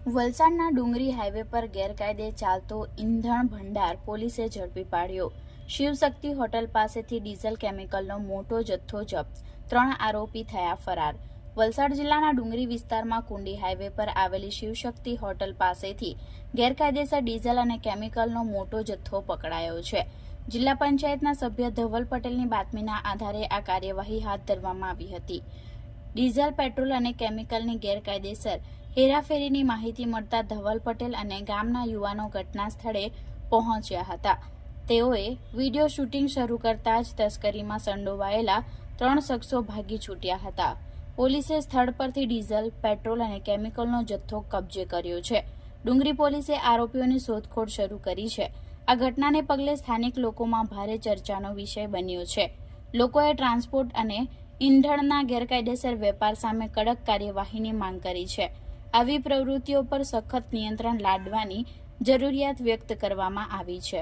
વલસાડના ડુંગરી હાઈવે પર ગેરકાયદે ચાલતો ઈંધણ ભંડાર પોલીસે ઝડપી પાડ્યો। શિવશક્તિ હોટલ પાસેથી ડીઝલ કેમિકલનો મોટો જથ્થો જપ્ત, 3 આરોપી થયા ફરાર। વલસાડ જિલ્લાના ડુંગરી વિસ્તારમાં કુંડી હાઈવે પર આવેલી શિવશક્તિ હોટલ પાસેથી ગેરકાયદેસર ડીઝલ અને કેમિકલનો મોટો જથ્થો પકડાયો છે। જિલ્લા પંચાયતના સભ્ય ધવલ પટેલની બાતમીના આધારે આ કાર્યવાહી હાથ ધરવામાં આવી હતી। ડીઝલ, પેટ્રોલ અને કેમિકલની ગેરકાયદેસર હેરાફેરીની માહિતી મળતા ધવલ પટેલ અને ગામના યુવાનો ઘટના સ્થળે પહોંચ્યા હતા। તેઓએ વિડીયો શૂટિંગ શરૂ કરતા જ તસ્કરીમાં સંડોવાયેલા 3 શખ્સો ભાગી છૂટ્યા હતા। પોલીસે સ્થળ પરથી ડીઝલ, પેટ્રોલ અને કેમિકલનો જથ્થો કબજે કર્યો છે। ડુંગરી પોલીસે આરોપીઓની શોધખોળ શરૂ કરી છે। આ ઘટનાને પગલે સ્થાનિક લોકોમાં ભારે ચર્ચાનો વિષય બન્યો છે। લોકોએ ટ્રાન્સપોર્ટ અને ઈંધણના ગેરકાયદેસર વેપાર સામે કડક કાર્યવાહીની માંગ કરી છે। આવી પ્રવૃત્તિઓ પર સખત નિયંત્રણ લાદવાની જરૂરિયાત વ્યક્ત કરવામાં આવી છે।